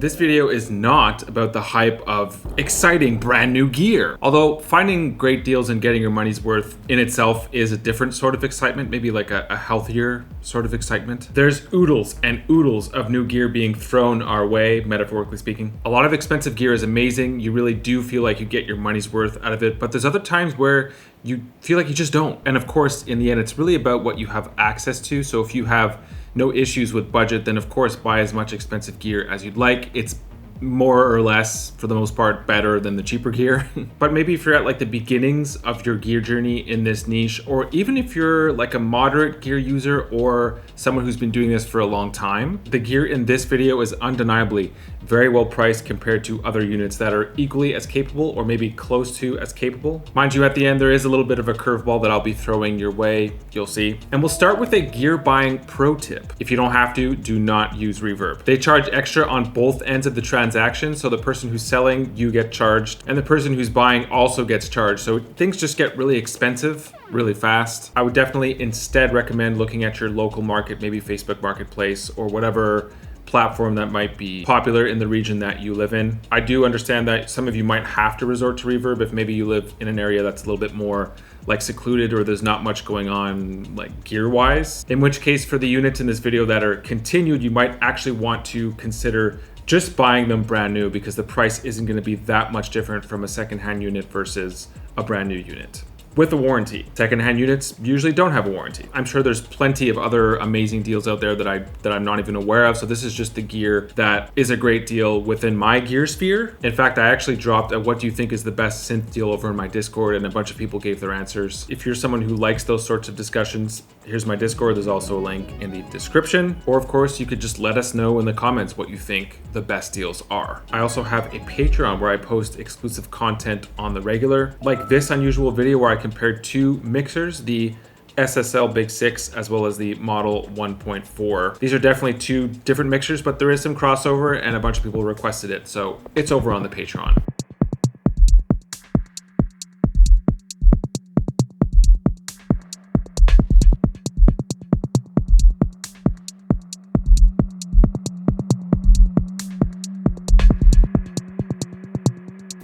This video is not about the hype of exciting brand new gear. Although finding great deals and getting your money's worth in itself is a different sort of excitement, maybe like a healthier sort of excitement. There's oodles and oodles of new gear being thrown our way, metaphorically speaking. A lot of expensive gear is amazing. You really do feel like you get your money's worth out of it, but there's other times where you feel like you just don't. And of course, in the end, it's really about what you have access to. So if you have no issues with budget, then of course buy as much expensive gear as you'd like. It's more or less, for the most part, better than the cheaper gear. But maybe if you're at like the beginnings of your gear journey in this niche, or even if you're like a moderate gear user or someone who's been doing this for a long time, the gear in this video is undeniably very well priced compared to other units that are equally as capable or maybe close to as capable. Mind you, at the end, there is a little bit of a curveball that I'll be throwing your way, you'll see. And we'll start with a gear buying pro tip. If you don't have to, do not use reverb. They charge extra on both ends of the transaction, so the person who's selling, you get charged, and the person who's buying also gets charged. So things just get really expensive really fast. I would definitely instead recommend looking at your local market, maybe Facebook Marketplace or whatever platform that might be popular in the region that you live in. I do understand that some of you might have to resort to reverb if maybe you live in an area that's a little bit more like secluded or there's not much going on like gear wise. In which case, for the units in this video that are continued, you might actually want to consider just buying them brand new because the price isn't going to be that much different from a secondhand unit versus a brand new unit with a warranty. Secondhand units usually don't have a warranty. I'm sure there's plenty of other amazing deals out there that I'm not even aware of. So this is just the gear that is a great deal within my gear sphere. In fact, I actually dropped a what do you think is the best synth deal over in my Discord, and a bunch of people gave their answers. If you're someone who likes those sorts of discussions, here's my Discord. There's also a link in the description. Or of course, you could just let us know in the comments what you think the best deals are. I also have a Patreon where I post exclusive content on the regular, like this unusual video where I compared two mixers, the SSL Big 6 as well as the Model 1.4. These are definitely two different mixers, but there is some crossover and a bunch of people requested it, so it's over on the Patreon.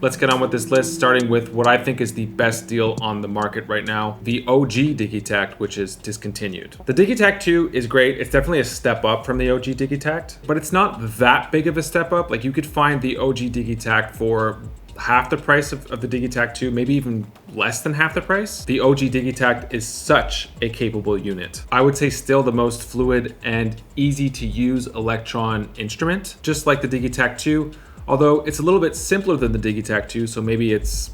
Let's get on with this list, starting with what I think is the best deal on the market right now, the OG Digitakt, which is discontinued. The Digitakt II is great. It's definitely a step up from the OG Digitakt, but it's not that big of a step up. Like, you could find the OG Digitakt for half the price of the Digitakt II, maybe even less than half the price. The OG Digitakt is such a capable unit. I would say still the most fluid and easy to use elektron instrument, just like the Digitakt II. Although it's a little bit simpler than the Digitakt II, so maybe it's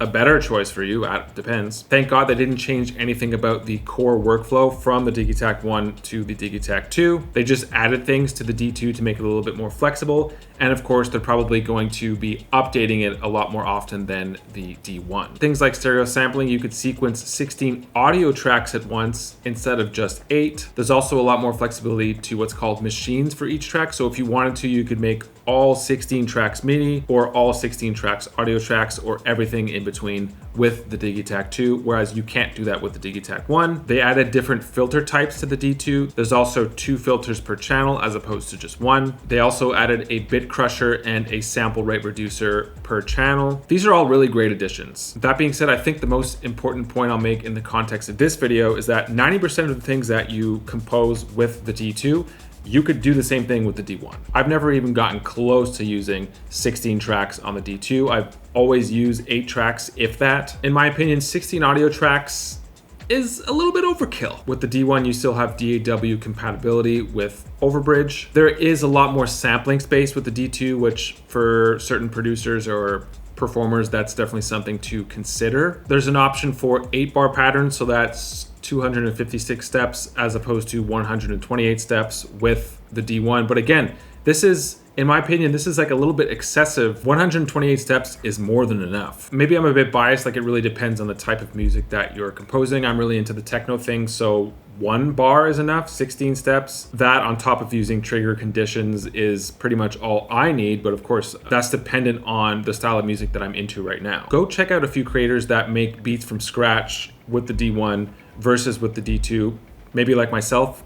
a better choice for you, depends. Thank God they didn't change anything about the core workflow from the Digitakt 1 to the Digitakt 2. They just added things to the D2 to make it a little bit more flexible. And of course, they're probably going to be updating it a lot more often than the D1. Things like stereo sampling, you could sequence 16 audio tracks at once instead of just 8. There's also a lot more flexibility to what's called machines for each track. So if you wanted to, you could make all 16 tracks Midi or all 16 tracks audio tracks or everything in between with the Digitakt 2, whereas you can't do that with the Digitakt 1. They added different filter types to the D2. There's also 2 filters per channel as opposed to just 1. They also added a bit crusher and a sample rate reducer per channel. These are all really great additions. That being said, I think the most important point I'll make in the context of this video is that 90% of the things that you compose with the D2, you could do the same thing with the D1. I've never even gotten close to using 16 tracks on the D2. I've always used 8 tracks, if that. In my opinion, 16 audio tracks is a little bit overkill. With the D1, you still have DAW compatibility with overbridge. There is a lot more sampling space with the D2, which for certain producers or performers, that's definitely something to consider. There's an option for 8-bar patterns, so that's 256 steps as opposed to 128 steps with the D1. But again, this is, in my opinion, this is like a little bit excessive. 128 steps is more than enough. Maybe I'm a bit biased, like it really depends on the type of music that you're composing. I'm really into the techno thing, so 1 bar is enough. 16 steps, that on top of using trigger conditions is pretty much all I need, but of course that's dependent on the style of music that I'm into right now. Go check out a few creators that make beats from scratch with the D1 versus with the D2. Maybe like myself,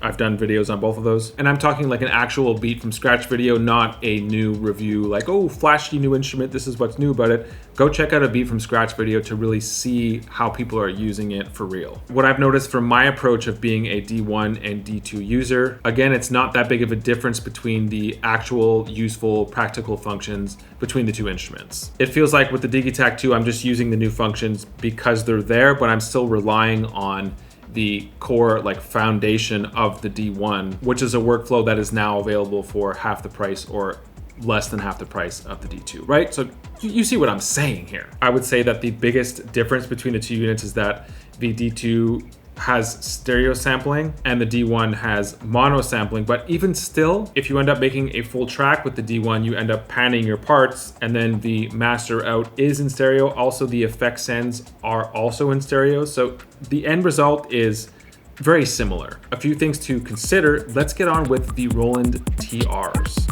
I've done videos on both of those. And I'm talking like an actual beat from scratch video, not a new review like, oh, flashy new instrument, this is what's new about it. Go check out a beat from scratch video to really see how people are using it for real. What I've noticed from my approach of being a D1 and D2 user, again, it's not that big of a difference between the actual useful practical functions between the two instruments. It feels like with the Digitakt II, I'm just using the new functions because they're there, but I'm still relying on the core like foundation of the D1, which is a workflow that is now available for half the price or less than half the price of the D2, right? So you see what I'm saying here. I would say that the biggest difference between the two units is that the D2 has stereo sampling and the D1 has mono sampling, but even still, if you end up making a full track with the D1, you end up panning your parts and then the master out is in stereo. Also, the effect sends are also in stereo. So the end result is very similar. A few things to consider. Let's get on with the Roland TRs.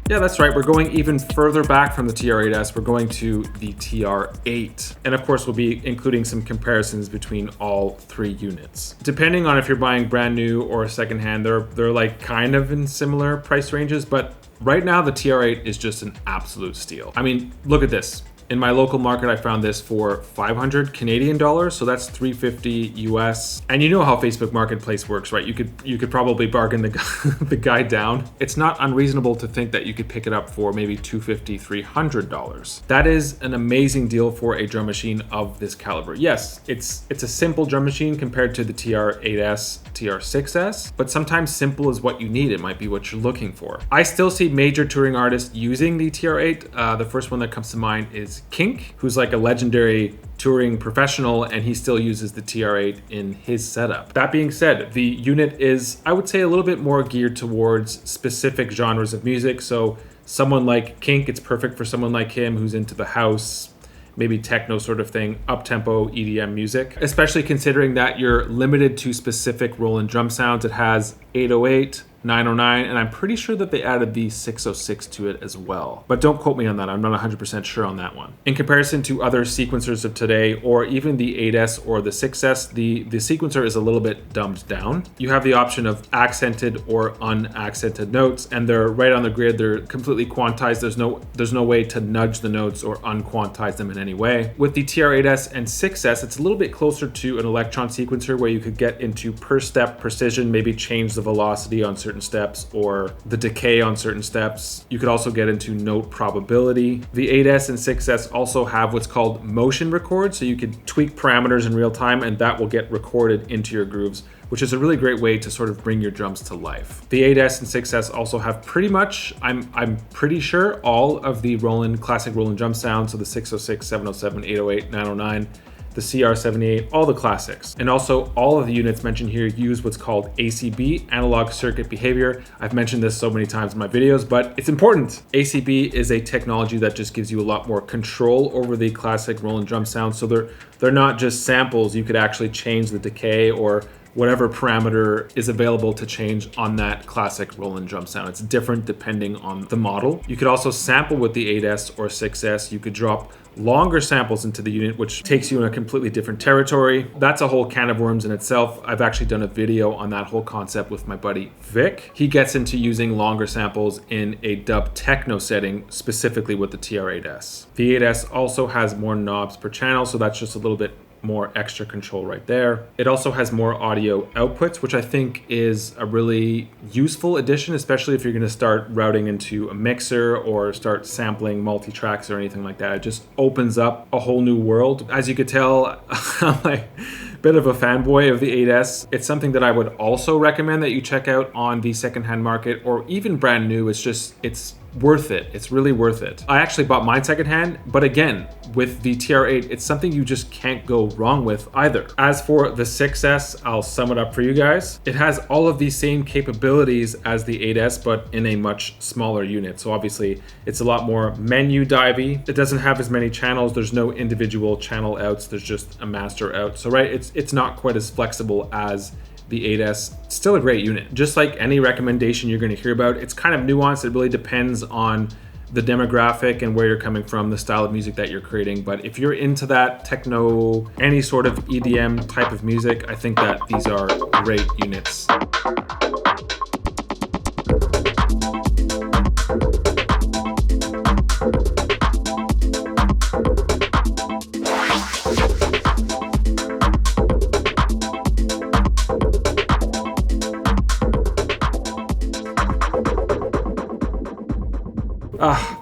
Yeah, that's right. We're going even further back from the TR8S. We're going to the TR8. And of course, we'll be including some comparisons between all three units. Depending on if you're buying brand new or secondhand, they're like kind of in similar price ranges, but right now the TR8 is just an absolute steal. I mean, look at this. In my local market, I found this for 500 Canadian dollars, so that's 350 US. And you know how Facebook Marketplace works, right? You could probably bargain the guy down. It's not unreasonable to think that you could pick it up for maybe $250, $300. That is an amazing deal for a drum machine of this caliber. Yes, it's a simple drum machine compared to the TR8S, TR6S, but sometimes simple is what you need. It might be what you're looking for. I still see major touring artists using the TR8. The first one that comes to mind is Kink, who's like a legendary touring professional, and he still uses the TR8 in his setup. That being said, the unit is, I would say, a little bit more geared towards specific genres of music. So someone like Kink, it's perfect for someone like him who's into the house, maybe techno sort of thing, up-tempo EDM music, especially considering that you're limited to specific Roland drum sounds. It has 808, 909, and I'm pretty sure that they added the 606 to it as well. But don't quote me on that, I'm not 100% sure on that one. In comparison to other sequencers of today, or even the 8S or the 6S, the sequencer is a little bit dumbed down. You have the option of accented or unaccented notes, and they're right on the grid, they're completely quantized. There's no way to nudge the notes or unquantize them in any way. With the TR8S and 6S, it's a little bit closer to an elektron sequencer where you could get into per step precision, maybe change the velocity on certain steps or the decay on certain steps. You could also get into note probability. The 8S and 6S also have what's called motion record, so you could tweak parameters in real time and that will get recorded into your grooves, which is a really great way to sort of bring your drums to life. The 8S and 6S also have pretty much, I'm pretty sure, all of the classic Roland drum sounds, so the 606, 707, 808, 909, the CR78, all the classics. And also all of the units mentioned here use what's called ACB, analog circuit behavior. I've mentioned this so many times in my videos, but it's important. ACB is a technology that just gives you a lot more control over the classic Roland drum sound. So they're not just samples. You could actually change the decay or whatever parameter is available to change on that classic Roland drum sound. It's different depending on the model. You could also sample with the 8S or 6S. You could drop longer samples into the unit, which takes you in a completely different territory. That's a whole can of worms in itself. I've actually done a video on that whole concept with my buddy Vic. He gets into using longer samples in a dub techno setting, specifically with the TR8S. The 8S also has more knobs per channel, so that's just a little bit more extra control right there. It also has more audio outputs, which I think is a really useful addition, especially if you're going to start routing into a mixer or start sampling multi-tracks or anything like that. It just opens up a whole new world. As you could tell, I'm like a bit of a fanboy of the 8S. It's something that I would also recommend that you check out on the secondhand market or even brand new. It's worth it. It's really worth it. I actually bought mine secondhand, but again, with the TR8, it's something you just can't go wrong with either. As for the 6S, I'll sum it up for you guys. It has all of these same capabilities as the 8S, but in a much smaller unit. So obviously, it's a lot more menu divey. It doesn't have as many channels. There's no individual channel outs. There's just a master out. So right, it's not quite as flexible as the 8S, still a great unit. Just like any recommendation you're going to hear about, it's kind of nuanced. It really depends on the demographic and where you're coming from, the style of music that you're creating. But if you're into that techno, any sort of EDM type of music, I think that these are great units.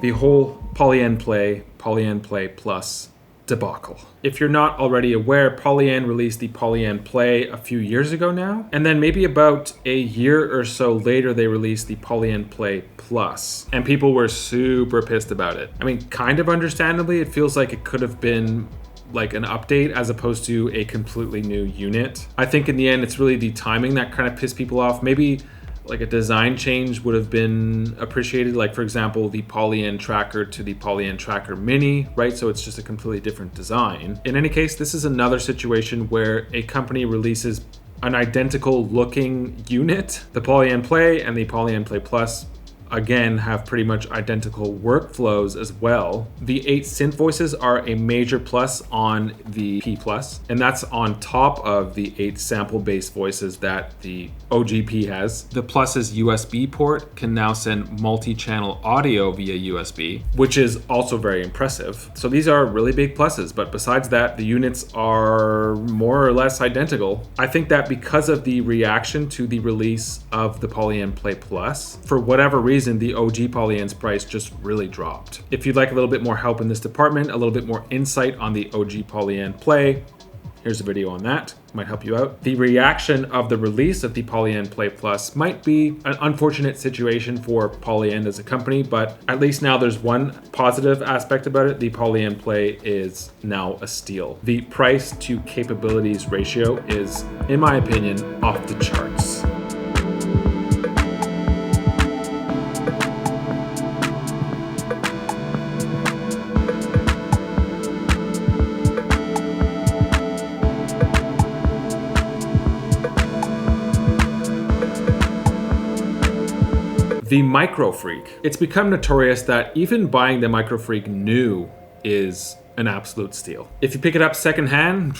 The whole Polyend Play Plus debacle. If you're not already aware, Polyend released the Polyend Play a few years ago now, and then maybe about a year or so later they released the Polyend Play Plus, and people were super pissed about it. I mean, kind of understandably. It feels like it could have been like an update as opposed to a completely new unit. I think in the end it's really the timing that kind of pissed people off. Maybe like a design change would have been appreciated, like for example the Polyend Tracker to the Polyend Tracker Mini, right? So it's just a completely different design. In any case, this is another situation where a company releases an identical looking unit. The Polyend Play and the Polyend Play Plus again have pretty much identical workflows as well. The 8 synth voices are a major plus on the P Plus, and that's on top of the 8 sample-based voices that the OGP has. The Plus's USB port can now send multi-channel audio via USB, which is also very impressive. So these are really big pluses, but besides that, the units are more or less identical. I think that because of the reaction to the release of the Polyend Play Plus, for whatever reason, the OG Polyend's price just really dropped. If you'd like a little bit more help in this department, a little bit more insight on the OG Polyend Play, here's a video on that. Might help you out. The reaction of the release of the Polyend Play Plus might be an unfortunate situation for Polyend as a company, but at least now there's one positive aspect about it. The Polyend Play is now a steal. The price to capabilities ratio is, in my opinion, off the charts. The MicroFreak. It's become notorious that even buying the MicroFreak new is an absolute steal. If you pick it up secondhand,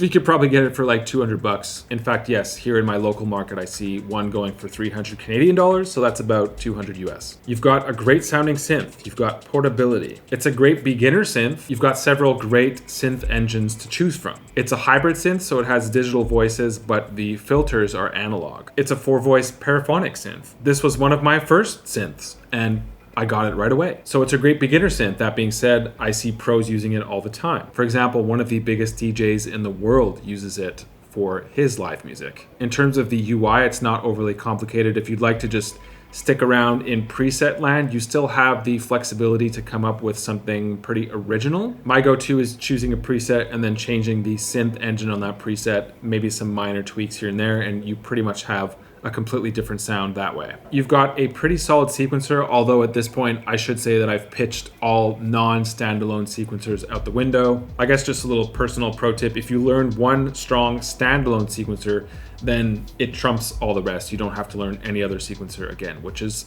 you could probably get it for like 200 bucks. In fact, yes, here in my local market, I see one going for 300 Canadian dollars, so that's about 200 US. You've got a great sounding synth. You've got portability. It's a great beginner synth. You've got several great synth engines to choose from. It's a hybrid synth, so it has digital voices, but the filters are analog. It's a 4-voice paraphonic synth. This was one of my first synths, and I got it right away. So it's a great beginner synth. That being said, I see pros using it all the time. For example, one of the biggest DJs in the world uses it for his live music. In terms of the UI, it's not overly complicated. If you'd like to just stick around in preset land, you still have the flexibility to come up with something pretty original. My go-to is choosing a preset and then changing the synth engine on that preset, maybe some minor tweaks here and there, and you pretty much have a completely different sound that way. You've got a pretty solid sequencer, although at this point I should say that I've pitched all non-standalone sequencers out the window. I guess just a little personal pro tip, if you learn one strong standalone sequencer, then it trumps all the rest. You don't have to learn any other sequencer again, which is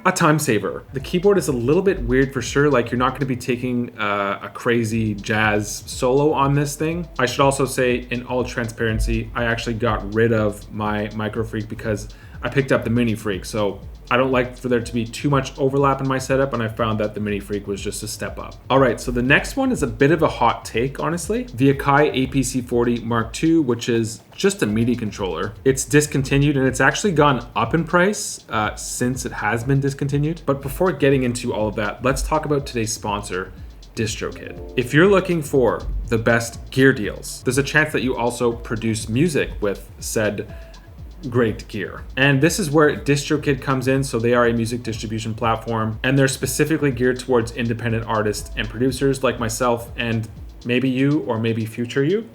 a time saver. The keyboard is a little bit weird for sure. Like, you're not going to be taking a crazy jazz solo on this thing. I should also say, in all transparency, I actually got rid of my MicroFreak because I picked up the MiniFreak. So I don't like for there to be too much overlap in my setup, and I found that the MiniFreak was just a step up. All right, so the next one is a bit of a hot take, honestly. The Akai APC40 Mark II, which is just a Midi controller. It's discontinued, and it's actually gone up in price since it has been discontinued. But before getting into all of that, let's talk about today's sponsor, DistroKid. If you're looking for the best gear deals, there's a chance that you also produce music with said great gear. And this is where DistroKid comes in. So they are a music distribution platform, and they're specifically geared towards independent artists and producers like myself and maybe you or maybe future you.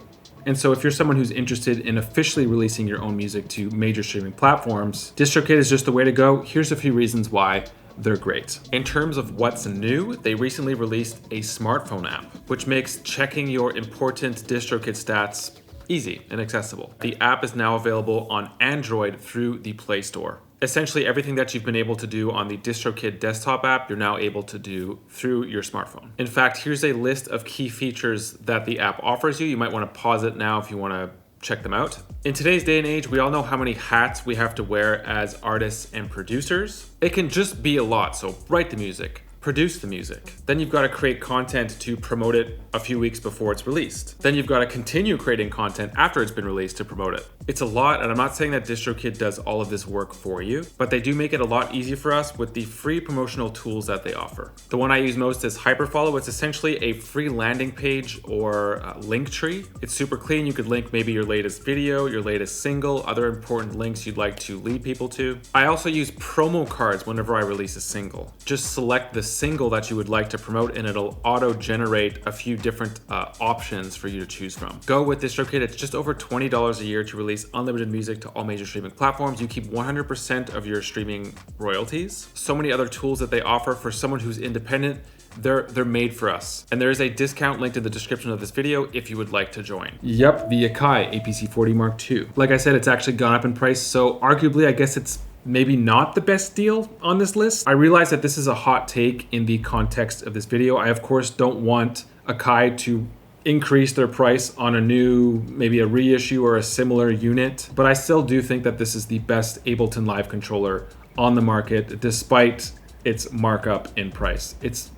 And so if you're someone who's interested in officially releasing your own music to major streaming platforms, DistroKid is just the way to go. Here's a few reasons why they're great. In terms of what's new, they recently released a smartphone app, which makes checking your important DistroKid stats Easy and accessible. The app is now available on Android through the Play Store. Essentially everything that you've been able to do on the DistroKid desktop app, you're now able to do through your smartphone. In fact, here's a list of key features that the app offers you. You might want to pause it now if you want to check them out. In today's day and age, we all know how many hats we have to wear as artists and producers. It can just be a lot, so write the music, produce the music. Then you've got to create content to promote it a few weeks before it's released. Then you've got to continue creating content after it's been released to promote it. It's a lot, and I'm not saying that DistroKid does all of this work for you, but they do make it a lot easier for us with the free promotional tools that they offer. The one I use most is Hyperfollow. It's essentially a free landing page or link tree. It's super clean. You could link maybe your latest video, your latest single, other important links you'd like to lead people to. I also use promo cards whenever I release a single. Just select the single that you would like to promote and it'll auto-generate a few different options for you to choose from. Go with DistroKid. It's just over $20 a year to release unlimited music to all major streaming platforms. You keep 100% of your streaming royalties. So many other tools that they offer for someone who's independent. They're made for us. And there is a discount linked in the description of this video if you would like to join. Yep, the Akai APC-40 Mark II. Like I said, it's actually gone up in price, so arguably I guess it's maybe not the best deal on this list. I realize that this is a hot take in the context of this video. I of course don't want Akai to increase their price on a new, maybe a reissue or a similar unit, but I still do think that this is the best Ableton Live controller on the market despite its markup in price. It's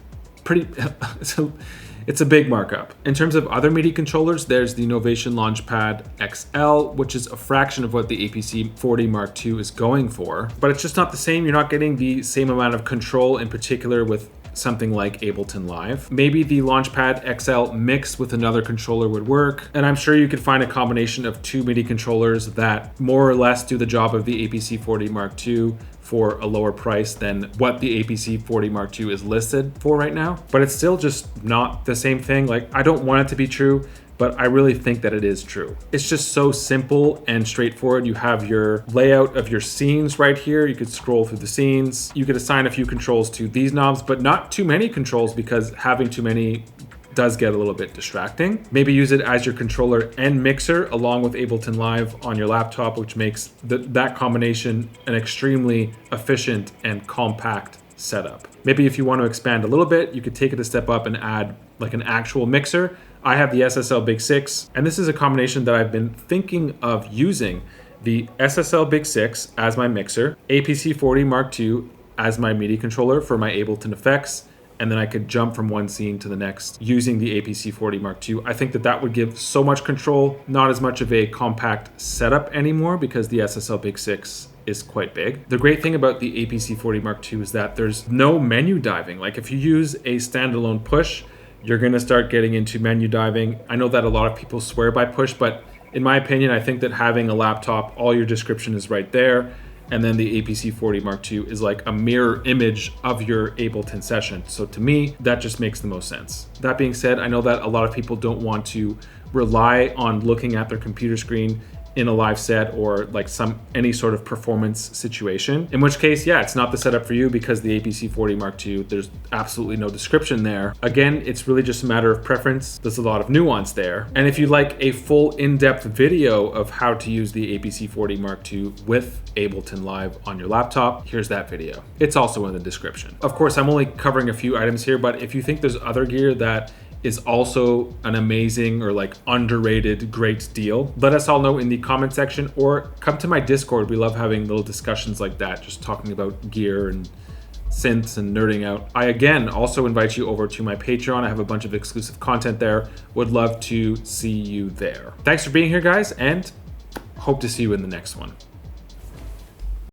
pretty, it's a big markup. In terms of other MIDI controllers, there's the Novation Launchpad XL, which is a fraction of what the APC-40 Mark II is going for, but it's just not the same. You're not getting the same amount of control, in particular with something like Ableton Live. Maybe the Launchpad XL mixed with another controller would work, and I'm sure you could find a combination of two MIDI controllers that more or less do the job of the APC-40 Mark II for a lower price than what the APC-40 Mark II is listed for right now. But it's still just not the same thing. Like, I don't want it to be true, but I really think that it is true. It's just so simple and straightforward. You have your layout of your scenes right here. You could scroll through the scenes. You could assign a few controls to these knobs, but not too many controls because having too many does get a little bit distracting. Maybe use it as your controller and mixer along with Ableton Live on your laptop, which makes that combination an extremely efficient and compact setup. Maybe if you want to expand a little bit, you could take it a step up and add like an actual mixer. I have the SSL Big 6, and this is a combination that I've been thinking of using. The SSL Big 6 as my mixer, APC-40 Mark II as my MIDI controller for my Ableton effects, and then I could jump from one scene to the next using the APC-40 Mark II. I think that that would give so much control, not as much of a compact setup anymore because the SSL Big 6 is quite big. The great thing about the APC-40 Mark II is that there's no menu diving. Like if you use a standalone push, you're gonna start getting into menu diving. I know that a lot of people swear by push, but in my opinion, I think that having a laptop, all your description is right there. And then the APC-40 Mark II is like a mirror image of your Ableton session. So to me, that just makes the most sense. That being said, I know that a lot of people don't want to rely on looking at their computer screen in a live set or like any sort of performance situation. In which case, yeah, it's not the setup for you because the APC-40 Mark II, there's absolutely no description there. Again, it's really just a matter of preference. There's a lot of nuance there. And if you'd like a full in-depth video of how to use the APC-40 Mark II with Ableton Live on your laptop, here's that video. It's also in the description. Of course, I'm only covering a few items here, but if you think there's other gear that is also an amazing or like underrated great deal, let us all know in the comment section or come to my Discord. We love having little discussions like that, just talking about gear and synths and nerding out. I again also invite you over to my Patreon. I have a bunch of exclusive content there. Would love to see you there. Thanks for being here, guys, and hope to see you in the next one.